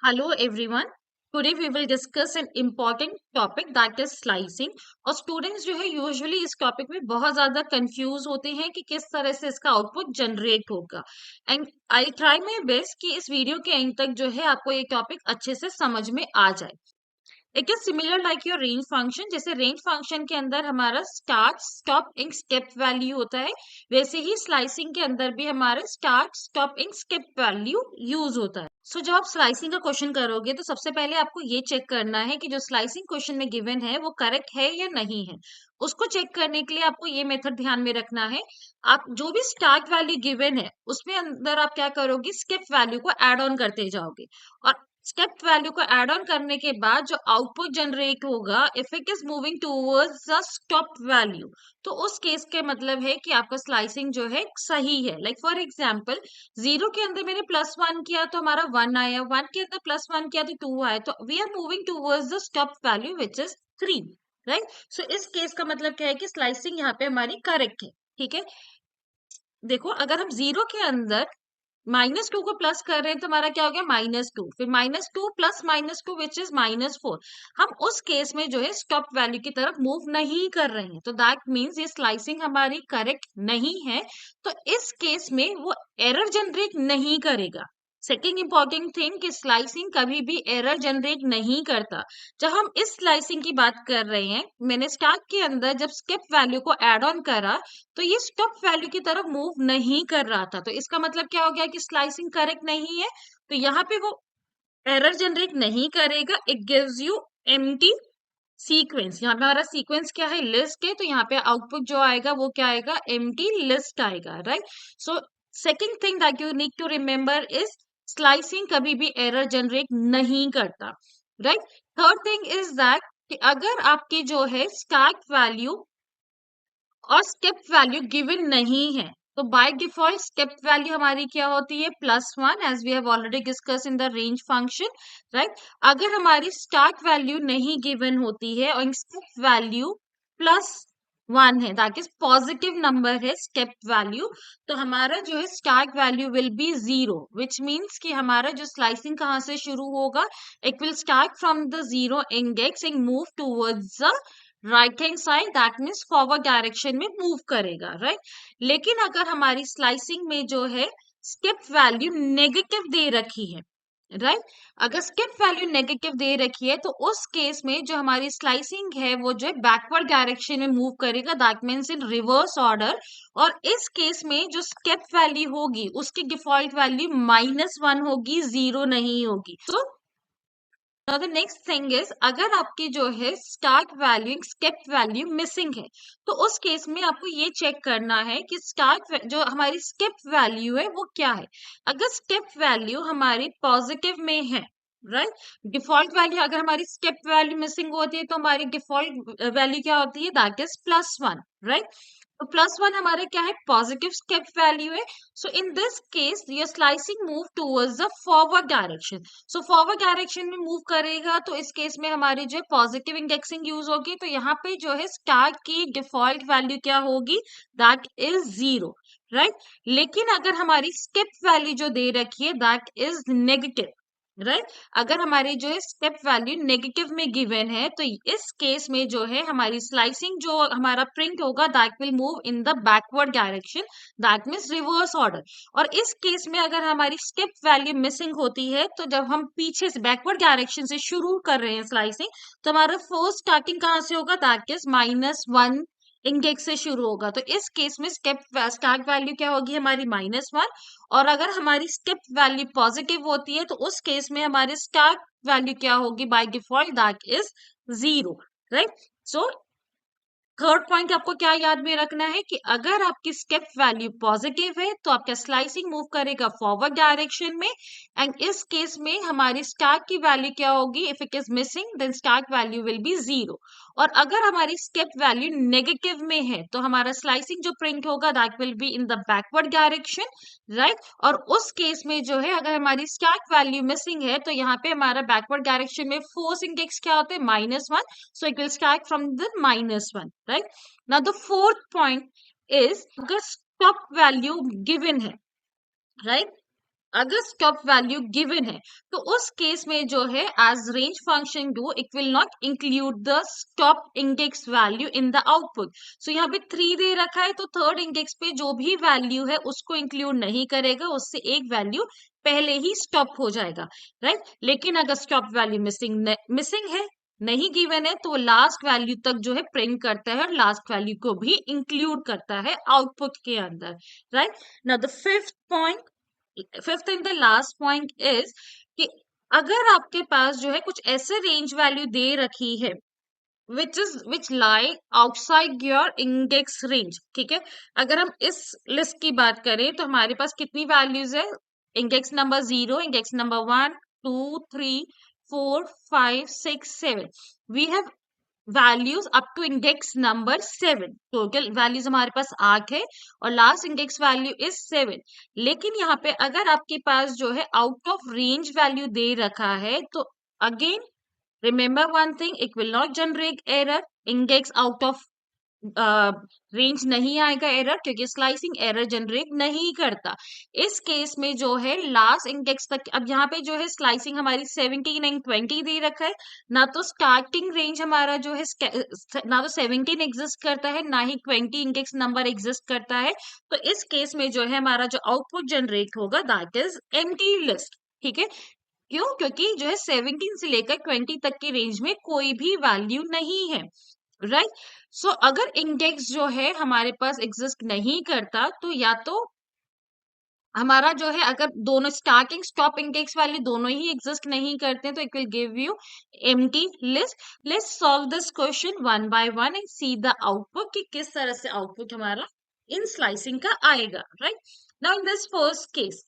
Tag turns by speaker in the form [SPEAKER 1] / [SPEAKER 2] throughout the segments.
[SPEAKER 1] Hello everyone. Today we will discuss an important topic that is slicing. और students जो है usually इस topic में बहुत ज्यादा कंफ्यूज होते हैं कि किस तरह से इसका आउटपुट जनरेट होगा and I try my best कि इस वीडियो के एंड तक जो है आपको ये टॉपिक अच्छे से समझ में आ जाए। It is similar like your range function. जैसे रेंज फंक्शन के अंदर हमारा स्टार्ट स्टॉप इंक स्किप वैल्यू होता है, वैसे ही स्लाइसिंग के अंदर भी हमारा स्टार्ट स्टॉप इंक स्किप वैल्यू यूज होता है। सो जब आप स्लाइसिंग का क्वेश्चन करोगे तो सबसे पहले आपको ये चेक करना है कि जो स्लाइसिंग क्वेश्चन में गिवन है वो करेक्ट है या नहीं है। उसको चेक करने के लिए आपको ये मेथड ध्यान में रखना है। आप जो भी स्टार्ट वैल्यू गिवन है उसमें अंदर आप क्या करोगे, स्किप वैल्यू को एड ऑन करते जाओगे और स्टेप वैल्यू को एड ऑन करने के बाद जो आउटपुट जनरेट होगा if it is moving towards the stop value, तो उस केस के मतलब है कि आपका स्लाइसिंग जो है सही है। लाइक फॉर एग्जांपल, 0 के अंदर मैंने +1 किया तो हमारा 1 आया, 1 के अंदर +1 किया तो 2 आया, तो we are moving towards the stop value which is 3, right. So इस केस का मतलब क्या है कि स्लाइसिंग यहाँ पे हमारी करेक्ट है। ठीक है, देखो अगर हम 0 के अंदर -2 को प्लस कर रहे हैं तो हमारा क्या हो गया, -2, फिर -2 प्लस -2 विच इज -4। हम उस केस में जो है स्टॉप वैल्यू की तरफ मूव नहीं कर रहे हैं, तो दैट मीन्स ये स्लाइसिंग हमारी करेक्ट नहीं है। तो इस केस में वो एरर जनरेट नहीं करेगा। सेकेंड इंपॉर्टेंट थिंग कि स्लाइसिंग कभी भी एरर जनरेट नहीं करता। जब हम इस स्लाइसिंग की बात कर रहे हैं, मैंने स्टार्ट के अंदर जब स्किप वैल्यू को एड ऑन करा तो ये स्टॉप वैल्यू की तरफ मूव नहीं कर रहा था, तो इसका मतलब क्या हो गया कि स्लाइसिंग करेक्ट नहीं है। तो यहाँ पे वो एरर जनरेट नहीं करेगा, it gives you empty sequence. यहाँ पे हमारा सीक्वेंस क्या है, लिस्ट है, तो यहाँ पे आउटपुट जो आएगा वो क्या आएगा, एम्प्टी लिस्ट आएगा, right. So second thing that you need to remember is slicing कभी भी एरर जनरेट नहीं करता, right. Third thing is that कि अगर आपकी जो है स्टार्ट वैल्यू और स्टेप वैल्यू गिवन नहीं है तो बाय डिफॉल्ट स्टेप वैल्यू हमारी क्या होती है, +1, as we have already discuss in the range function, right. अगर हमारी स्टार्ट वैल्यू नहीं गिवन होती है और स्टेप वैल्यू +1 है, दैट इज पॉजिटिव नंबर है स्टेप वैल्यू, तो हमारा जो है start value will be 0, which means कि हमारा जो स्लाइसिंग कहाँ से शुरू होगा, it will start from the 0 index and move towards the right hand side, that means forward direction में मूव करेगा, राइट। लेकिन अगर हमारी स्लाइसिंग में जो है स्किप वैल्यू नेगेटिव दे रखी है, राइट, अगर स्किप वैल्यू नेगेटिव दे रखी है तो उस केस में जो हमारी स्लाइसिंग है वो जो है बैकवर्ड डायरेक्शन में मूव करेगा, that means in reverse order. और इस केस में जो स्किप वैल्यू होगी उसकी डिफॉल्ट वैल्यू -1 होगी, 0 नहीं होगी। तो now the next thing is, अगर आपकी जो है start value skip value missing है तो उस केस में आपको ये चेक करना है कि स्टार्ट जो हमारी स्किप वैल्यू है वो क्या है। अगर स्किप वैल्यू हमारी पॉजिटिव में है, राइट, डिफॉल्ट वैल्यू अगर हमारी स्किप वैल्यू मिसिंग होती है तो हमारी डिफॉल्ट वैल्यू क्या होती है, दैट इज +1, राइट। तो +1 हमारा क्या है, पॉजिटिव स्टेप वैल्यू है। So in this case your slicing move towards the forward direction. So forward direction में मूव करेगा तो इस केस में हमारी जो है पॉजिटिव इंडेक्सिंग यूज होगी, तो यहाँ पे जो है स्टार्ट की डिफॉल्ट वैल्यू क्या होगी, दैट इज 0, राइट। लेकिन अगर हमारी स्किप वैल्यू जो दे रखी है दैट इज नेगेटिव, राइट, अगर हमारी जो है स्टेप वैल्यू नेगेटिव में गिवन है तो इस केस में जो है हमारी स्लाइसिंग जो हमारा प्रिंट होगा that will move in the backward direction, that means reverse order. और इस केस में अगर हमारी स्टेप वैल्यू मिसिंग होती है तो जब हम पीछे से बैकवर्ड डायरेक्शन से शुरू कर रहे हैं स्लाइसिंग, तो हमारा फर्स्ट स्टार्टिंग कहाँ से होगा, दैट इज -1 इंडेक्स से शुरू होगा। तो इस केस में स्टेप स्टार्ट वैल्यू क्या होगी हमारी -1, और अगर हमारी स्टेप वैल्यू पॉजिटिव होती है तो उस केस में हमारी स्टार्ट वैल्यू क्या होगी, by default that is 0, right. So third point आपको क्या याद में रखना है कि अगर आपकी स्टेप वैल्यू पॉजिटिव है तो आपका स्लाइसिंग मूव करेगा फॉरवर्ड डायरेक्शन में, एंड इस केस में हमारी स्टार्ट की वैल्यू क्या होगी, if it is missing then start value will be 0। और अगर हमारी स्टेप वैल्यू नेगेटिव में है तो हमारा स्लाइसिंग जो प्रिंट होगा that will be in the backward direction, right. और उस केस में जो है अगर हमारी स्टार्ट वैल्यू मिसिंग है तो यहाँ पे हमारा बैकवर्ड डायरेक्शन में फोर्स इंडेक्स क्या होता है, -1, so it will start from the -1, right? Now the fourth point is अगर stop value given है, right? अगर स्टॉप वैल्यू गिवन है तो उस केस में जो है as range function do it will not include the stop index value in the output. So यहाँ पे 3 दे रखा है तो थर्ड इंडेक्स पे जो भी वैल्यू है उसको इंक्लूड नहीं करेगा, उससे एक वैल्यू पहले ही स्टॉप हो जाएगा, राइट। लेकिन अगर स्टॉप वैल्यू मिसिंग है, नहीं गिवन है, तो वो लास्ट वैल्यू तक जो है प्रिंट करता है और लास्ट वैल्यू को भी इंक्लूड करता है आउटपुट के अंदर, right. Now the fifth and the last point is कि अगर आपके पास जो है कुछ ऐसे रेंज वैल्यू दे रखी है विच लाई आउटसाइड योर इंडेक्स रेंज, ठीक है। अगर हम इस लिस्ट की बात करें तो हमारे पास कितनी वैल्यूज है, index number 0, index number 1, 2, 3, 4, 5, 6, 7, we have values up to index number 7। Total values हमारे पास 8 है और लास्ट इंडेक्स वैल्यू इज 7। लेकिन यहाँ पे अगर आपके पास जो है आउट ऑफ रेंज वैल्यू दे रखा है तो again remember one thing, it will not generate error. Index out of range नहीं आएगा एरर, क्योंकि स्लाइसिंग एरर जनरेट नहीं करता। इस केस में जो है लास्ट इंडेक्स तक, अब यहाँ पे जो है स्लाइसिंग हमारी 17 एंड 20 दे रखा है, ना तो स्टार्टिंग रेंज हमारा जो है ना तो 17 एग्जिस्ट करता है ना ही 20 इंडेक्स नंबर एग्जिस्ट करता है। तो इस केस में जो है हमारा जो आउटपुट जनरेट होगा दैट इज एम्प्टी लिस्ट, ठीक है। क्यों? क्योंकि जो है 17 से लेकर 20 तक की रेंज में कोई भी वैल्यू नहीं है, राइट। सो अगर इंडेक्स जो है हमारे पास एग्जिस्ट नहीं करता तो या तो हमारा जो है अगर दोनों स्टार्टिंग स्टॉप इंडेक्स वाले दोनों ही एग्जिस्ट नहीं करते तो it will give you empty list. Let's solve this question one by one and see the output कि किस तरह से आउटपुट हमारा इन स्लाइसिंग का आएगा, right. Now in this first case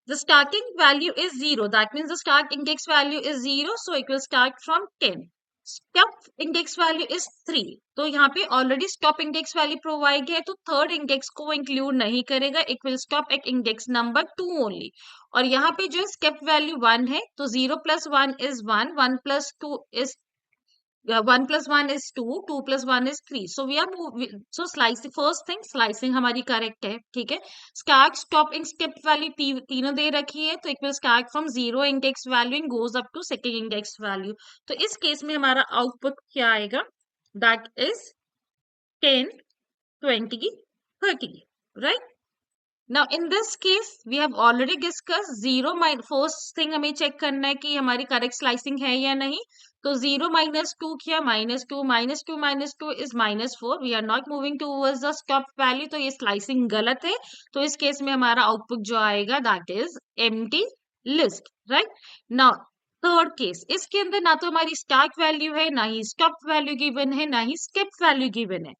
[SPEAKER 1] the starting value is 0, that means the start index value is 0, so it will start from 10. Stop index value is 3, तो यहाँ पे already stop index value provide है तो third index को include नहीं करेगा, it will stop at index number 2 only। और यहाँ पे जो step value 1 है तो 0 plus 1 is 1, 1 plus 2 is 1 plus 1 is 2, 2 plus 1 is 3, so we are so slicing, first thing slicing हमारी करेक्ट है, ठीक है। स्टार्ट स्टॉप इन स्टेप वाली तीनों दे रखी है तो it will start from 0 index value and goes up to second index value. तो इस केस में हमारा आउटपुट क्या आएगा, that is 10, 20, 30, right। Now in this case we have already discussed zero minus, first thing हमें चेक करना है कि हमारी करेक्ट स्लाइसिंग है या नहीं। तो 0 minus 2 किया, -2 -2 -2 is -4, we are not moving towards the stop value, तो ये स्लाइसिंग गलत है। तो इस केस में हमारा आउटपुट जो आएगा that is empty list, right. Now third case, इसके अंदर ना तो हमारी स्टार्ट वैल्यू है, ना ही स्टॉप वैल्यू गिवन है, ना ही स्टेप वैल्यू गिवन है,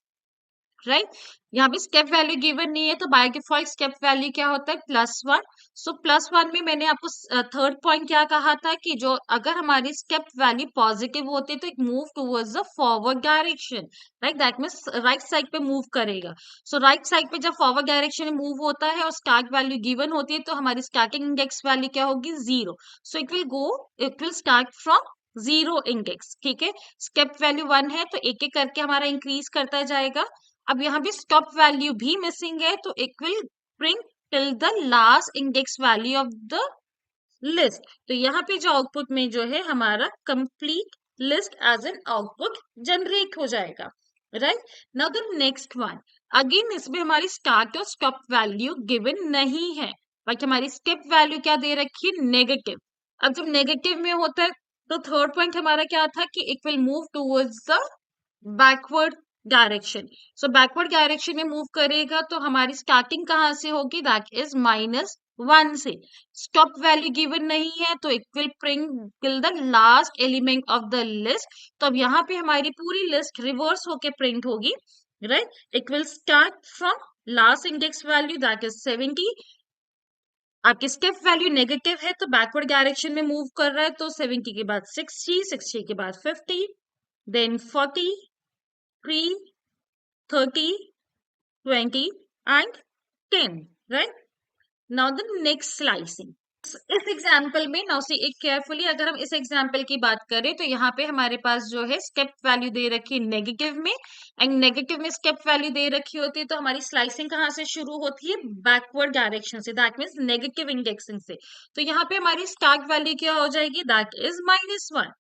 [SPEAKER 1] राइट। यहाँ पे स्टेप वैल्यू गिवन नहीं है तो बाय डिफॉल्ट स्टेप वैल्यू क्या होता है, +1। सो +1 में मैंने आपको थर्ड पॉइंट क्या कहा था कि जो अगर हमारी स्टेप वैल्यू पॉजिटिव होती है तो it move towards the forward direction, right, that means right side पे मूव करेगा। सो राइट साइड पे जब फॉरवर्ड डायरेक्शन में मूव होता है और स्टार्ट वैल्यू गिवन होती है तो हमारी स्टार्टिंग इंडेक्स वैल्यू क्या होगी, 0। So it will start from 0 index, ठीक है। स्टेप वैल्यू 1 है तो एक एक करके हमारा इंक्रीज करता जाएगा। अब यहाँ पे स्टॉप वैल्यू भी मिसिंग है तो it will bring till the last index value of the list. तो यहाँ पे जो आउटपुट में जो है हमारा complete list as an output generate हो जाएगा, right. Now the next one, again इसमें हमारी स्टार्ट और स्टॉप वैल्यू गिवन नहीं है, बट हमारी स्टेप वैल्यू क्या दे रखी है, नेगेटिव। अब जब नेगेटिव में होता है तो थर्ड पॉइंट हमारा क्या था कि it will move towards the backward direction. So backward direction में मूव करेगा तो हमारी स्टार्टिंग कहाँ से होगी, दैट इज -1 से। स्टॉप वैल्यू गिवन नहीं है तो it will bring till the last element of the list. तो अब यहाँ पे हमारी पूरी लिस्ट रिवर्स होके प्रिंट होगी, right. It will start from last index value that is 70। आपकी स्टेप वैल्यू नेगेटिव है तो बैकवर्ड डायरेक्शन में मूव कर रहा है तो 70 के बाद 60, 60 के बाद 50, then 40, 3, 30, 20 and 10, right? Now the next slicing. इस एग्जाम्पल में नाउ सी एक केयरफुली, अगर हम इस एग्जाम्पल की बात करें तो यहाँ पे हमारे पास जो है स्टेप वैल्यू दे रखी है नेगेटिव में, एंड नेगेटिव में स्टेप वैल्यू दे रखी होती है, तो हमारी स्लाइसिंग कहाँ से शुरू होती है? बैकवर्ड डायरेक्शन से, दैट मीन्स नेगेटिव इंडेक्सिंग से। तो यहाँ पे हमारी स्टार्ट वैल्यू क्या हो जाएगी? That is -1,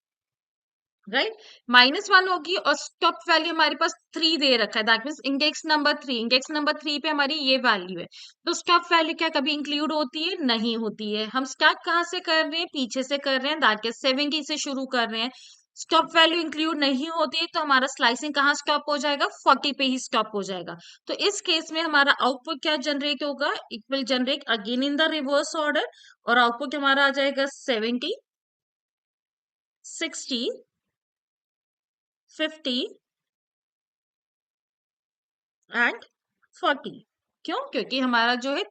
[SPEAKER 1] right? -1 होगी, और स्टॉप वैल्यू हमारे पास 3 दे रखा है, that means index number 3, index number 3 पे हमारी ये वैल्यू है। तो स्टॉप वैल्यू क्या कभी इंक्लूड होती है? नहीं होती है। हम स्टार्ट कहाँ से कर रहे हैं? पीछे से कर रहे हैं, दैट इज 70 से शुरू कर रहे हैं। स्टॉप वैल्यू इंक्लूड नहीं होती है, तो हमारा स्लाइसिंग कहाँ स्टॉप हो जाएगा? 40 पे ही स्टॉप हो जाएगा। तो इस केस में हमारा आउटपुट क्या जनरेट होगा? It will generate again in the reverse order, और आउटपुट हमारा आ जाएगा 70, 60, 50 एंड 40। क्यों? क्योंकि हमारा जो है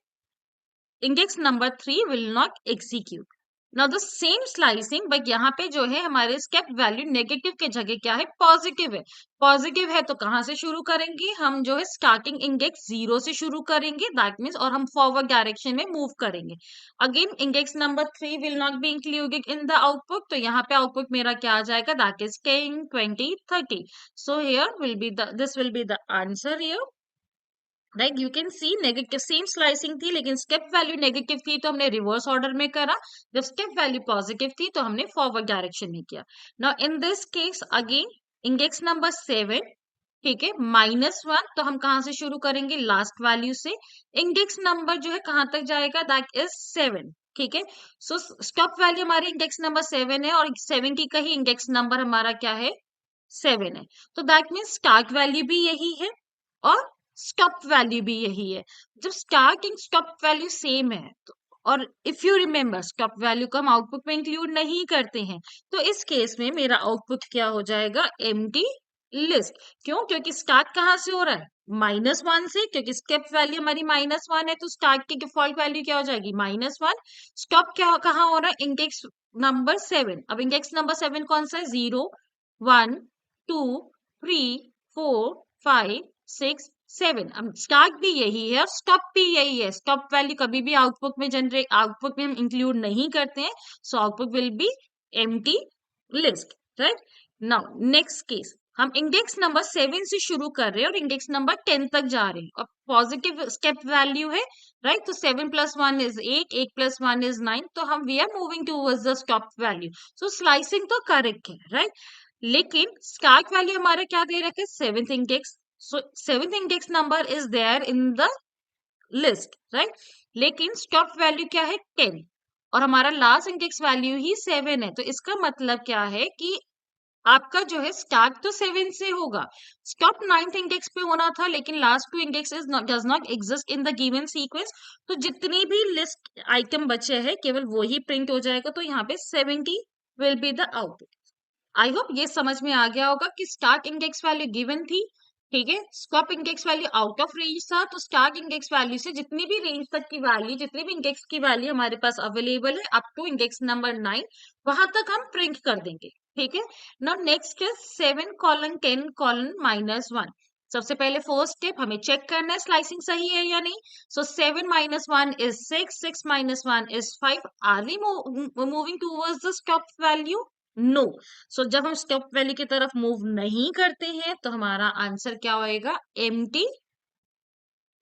[SPEAKER 1] index number 3 will not execute. Now the same slicing, but यहाँ पे जो है हमारे स्टेप वैल्यू नेगेटिव के जगह क्या है? पॉजिटिव है। पॉजिटिव है तो कहाँ से शुरू करेंगे? हम जो है स्टार्टिंग इंडेक्स 0 से शुरू करेंगे, दैट मीन्स, और हम फॉरवर्ड डायरेक्शन में मूव करेंगे। Again index number 3 will not be included in the output, तो यहाँ पे आउटपुट मेरा क्या आ जाएगा? That is 10, 20, 30। So here will be the, this will be the answer here, right? You can see negative same slicing थी, लेकिन step value negative थी तो हमने रिवर्स ऑर्डर में करा, जब स्टेप वैल्यू पॉजिटिव थी तो हमने फॉरवर्ड डायरेक्शन में किया। Now in this case again index number 7, ठीक है, -1, तो हम कहाँ से शुरू करेंगे? लास्ट वैल्यू से। इंडेक्स नंबर जो है कहाँ तक जाएगा? दैट इज 7, ठीक है। सो स्टॉप वैल्यू हमारी इंडेक्स नंबर 7 है, और 70 का ही इंडेक्स नंबर हमारा क्या है? 7 है। तो दैट मीन्स स्टार्ट वैल्यू भी यही है, और स्टॉप वैल्यू भी यही है। जब स्टार्टिंग स्टॉप वैल्यू सेम है तो, और if you remember stop value को हम आउटपुट में इंक्लूड नहीं करते हैं, तो इस केस में मेरा आउटपुट क्या हो जाएगा? Empty list. क्यों? क्योंकि स्टार्ट कहाँ से हो रहा है? -1 से, क्योंकि स्टेप वैल्यू हमारी -1 है, तो स्टार्ट की डिफॉल्ट वैल्यू क्या हो जाएगी? -1। स्टॉप क्या कहाँ हो रहा है? Index number 7। अब इंडेक्स नंबर 7 कौन सा है? 0, 1, 2, 3, 4, 5, 6, 7। अब स्टार्ट भी यही है और स्टॉप भी यही है। स्टॉप वैल्यू कभी भी आउटपुट में हम इंक्लूड नहीं करते हैं, so output will be empty list, right? Now next case, हम इंडेक्स नंबर 7 से शुरू कर रहे हैं और इंडेक्स नंबर 10 तक जा रहे हैं, और पॉजिटिव स्टेप वैल्यू है, राइट? तो 7 + 1 इज 8, 8 + 1 इज 9, तो हम we are moving towards the stop value. So slicing तो करेक्ट है, राइट? लेकिन स्टार्ट वैल्यू हमारा क्या दे रखे? 7th index. So 7th index number is there in the list, right? लेकिन स्टॉप वैल्यू क्या है? 10, और हमारा लास्ट इंडेक्स वैल्यू ही 7 है। तो इसका मतलब क्या है कि आपका जो है स्टार्ट तो 7 से होगा, स्टॉप 9th इंडेक्स पे होना था, लेकिन last 2 index does not exist in the given sequence. तो जितनी भी लिस्ट आइटम बचे हैं केवल वो ही प्रिंट हो जाएगा, तो यहाँ पे 70 will be the output. I hope ये समझ में आ गया होगा कि स्टार्ट इंडेक्स वैल्यू गिवन थी, ठीक है, stop index value out of range था, तो स्टार्ट इंडेक्स वैल्यू से जितनी भी रेंज तक की वैल्यू, जितनी भी इंडेक्स की वैल्यू हमारे पास अवेलेबल है अप टू इंडेक्स नंबर 9, वहां तक हम प्रिंट कर देंगे, ठीक है। Now next is 7 colon 10 colon -1। सबसे पहले फर्स्ट स्टेप हमें चेक करना है स्लाइसिंग सही है या नहीं। So 7 - 1 is 6, 6 - 1 is 5। Are we moving towards the stop value? No. So जब हम स्टॉप वैल्यू की तरफ मूव नहीं करते हैं तो हमारा आंसर क्या होएगा? Empty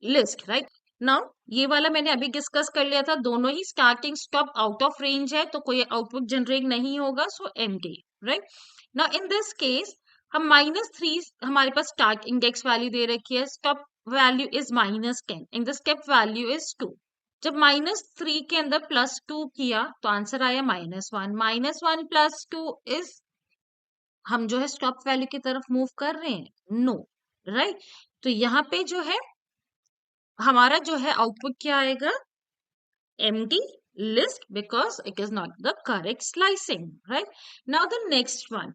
[SPEAKER 1] list, right? नाउ ये वाला मैंने अभी डिस्कस कर लिया था, दोनों ही starting stop out of range है, तो कोई आउटपुट जनरेट नहीं होगा, so empty, right? Now in this case हम -3, हमारे पास स्टार्ट इंडेक्स वैल्यू दे रखी है, stop value is -10 in the step value is 2। जब -3 के अंदर +2 किया तो आंसर आया -1। -1 + 2 इज, हम जो है स्टॉप वैल्यू की तरफ मूव कर रहे हैं? No, right? तो यहाँ पे जो है हमारा जो है आउटपुट क्या आएगा? Empty list, because it is not the correct slicing, right? Now the next one,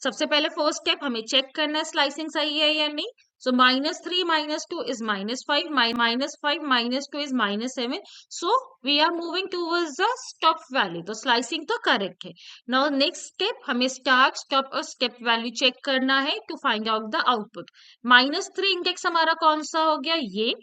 [SPEAKER 1] सबसे पहले फर्स्ट स्टेप हमें चेक करना है स्लाइसिंग सही है या नहीं। So -3 - 2 is -5, -5 - 2 is -7। So we are moving towards the stop value, तो स्लाइसिंग तो करेक्ट है। नाउ नेक्स्ट स्टेप, हमें स्टार्ट स्टॉप और स्टेप वैल्यू चेक करना है to find out the output. -3 index हमारा कौन सा हो गया? ये,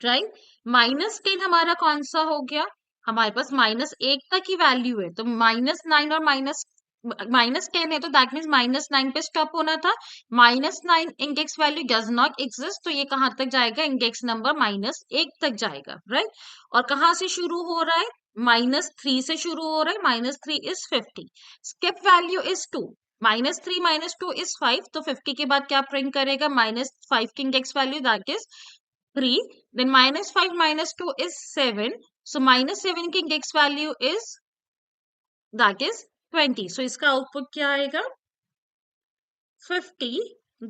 [SPEAKER 1] राइट? -10 हमारा कौन सा हो गया? हमारे पास -1 तक ही वैल्यू है, तो -9 और -10 है, तो दैट मीन्स -9 पे स्टॉप होना था। -9 index value does not exist, तो ये कहाँ तक जाएगा, इंडेक्स नंबर -1 तक जाएगा, राइट। और कहाँ से शुरू हो रहा है, -3 से शुरू हो रहा है, -3 is 50, skip value is 2, -3 -2 is 5, तो 50 के बाद क्या प्रिंट करेगा, -5 की index value that is 3, then -5 -2 is 7, so -7 की index value is that is 20, so इसका आउटपुट क्या आएगा, 50,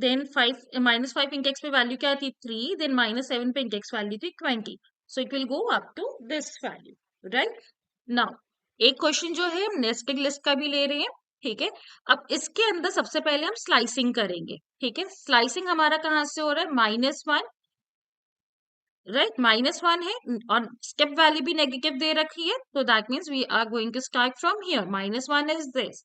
[SPEAKER 1] then 5 -5 index पे वैल्यू क्या थी, 3, then -7 पे index वैल्यू थी 20, so it will go up to this value, right। now एक क्वेश्चन जो है हम नेस्टेड लिस्ट का भी ले रहे हैं, ठीक है। अब इसके अंदर सबसे पहले हम स्लाइसिंग करेंगे, ठीक है। स्लाइसिंग हमारा कहाँ से हो रहा है, -1, राइट, -1 है और स्टेप वैल्यू भी नेगेटिव दे रखी है, तो that means we are going to start from here, -1 is this.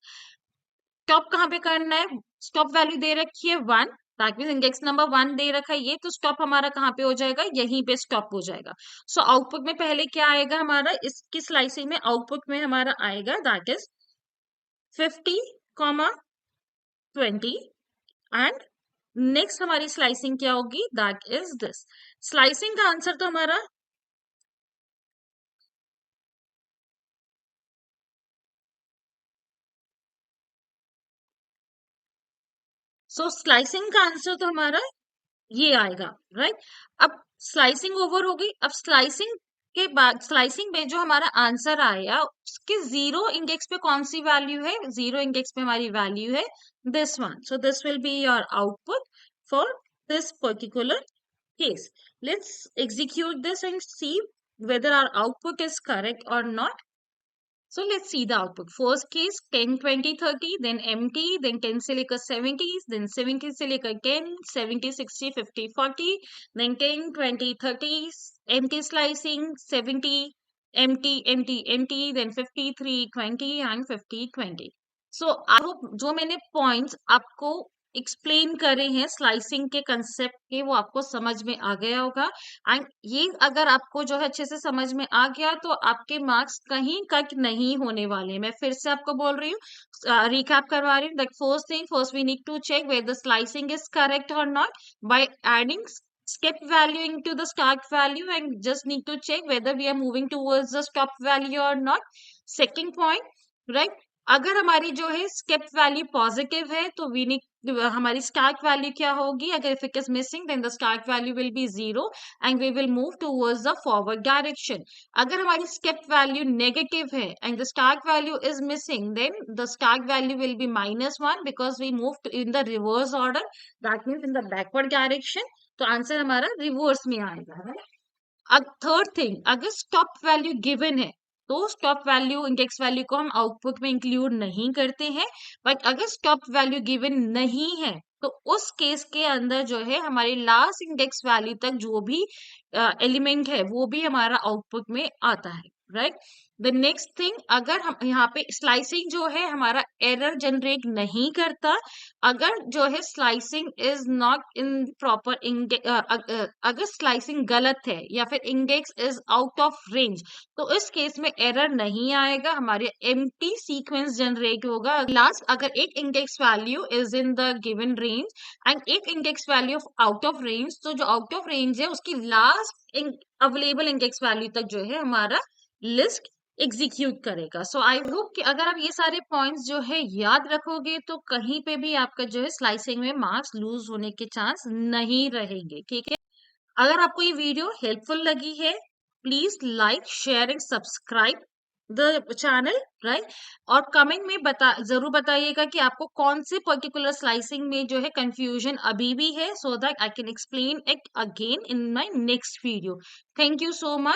[SPEAKER 1] Stop कहाँ पे करना है, स्टॉप वैल्यू दे रखी है 1, दैट मीन्स इंडेक्स नंबर 1 दे रखा है ये, तो स्टॉप हमारा कहाँ पे हो जाएगा, यहीं पे स्टॉप हो जाएगा। सो आउटपुट में पहले क्या आएगा हमारा, इसकी स्लाइसिंग में आउटपुट में हमारा आएगा दैट इज 50, 20, एंड नेक्स्ट हमारी स्लाइसिंग क्या होगी, दैट इज दिस। स्लाइसिंग का आंसर तो हमारा स्लाइसिंग का आंसर तो हमारा ये आएगा, राइट। अब स्लाइसिंग ओवर हो गई, अब स्लाइसिंग के बाद स्लाइसिंग में जो हमारा आंसर आया उसके 0 इंडेक्स पे कौन सी वैल्यू है, 0 इंडेक्स पे हमारी वैल्यू है this one, so this will be your output for this particular case. Let's execute this and see whether our output is correct or not. So let's see the output. First case 10, 20, 30, then empty, then 10 से लेकर 70, then 70 से लेकर 10, 70, 60, 50, 40, then 10, 20, 30, empty slicing, 70, empty, empty, empty, then 53, 20 and 50, 20. So I hope जो मैंने points आपको explain करे हैं slicing के कंसेप्ट के, वो आपको समझ में आ गया होगा। एंड ये अगर आपको जो है अच्छे से समझ में आ गया तो आपके मार्क्स कहीं कट नहीं होने वाले। मैं फिर से आपको बोल रही हूँ, रिकैप करवा रही हूँ। That first thing, first we need to check whether slicing is correct और not by adding skip value into the start value and just need to check whether we are moving towards the stop value or not. Second point, right, अगर हमारी जो है skip value positive है तो we need हमारी start value क्या होगी, अगर if it is missing then the start value will be 0 and we will move towards the forward direction. अगर हमारी स्टेप वैल्यू नेगेटिव है and the start value is missing then the start value will be -1 because we move in the reverse order, that means in the backward direction, तो answer हमारा reverse में आएगा। अब third thing, अगर stop value given है तो stop value index value को हम आउटपुट में इंक्लूड नहीं करते हैं, बट अगर स्टॉप वैल्यू गिवन नहीं है तो उस केस के अंदर जो है हमारी लास्ट इंडेक्स वैल्यू तक जो भी एलिमेंट है वो भी हमारा आउटपुट में आता है, राइट। द नेक्स्ट थिंग, अगर हम यहाँ पे स्लाइसिंग जो है हमारा एरर जनरेट नहीं करता, अगर जो है slicing is not in proper अगर स्लाइसिंग गलत है या फिर index is out of range, तो इस केस में एरर नहीं आएगा, हमारे एम्प्टी सीक्वेंस जनरेट होगा। लास्ट, अगर एक index value is in the given range and एक index value out of range, तो जो आउट ऑफ रेंज है उसकी लास्ट अवेलेबल इंडेक्स वैल्यू तक जो है हमारा लिस्ट एग्जीक्यूट करेगा। सो आई होप कि अगर आप ये सारे पॉइंट्स जो है याद रखोगे तो कहीं पे भी आपका जो है स्लाइसिंग में मार्क्स लूज होने के चांस नहीं रहेंगे, ठीक है। अगर आपको ये वीडियो हेल्पफुल लगी है, please like, share and subscribe the channel, right. और कमेंट में जरूर बताइएगा कि आपको कौन से पर्टिकुलर स्लाइसिंग में जो है कंफ्यूजन अभी भी है, so that I can explain it again in my next video. Thank you so much.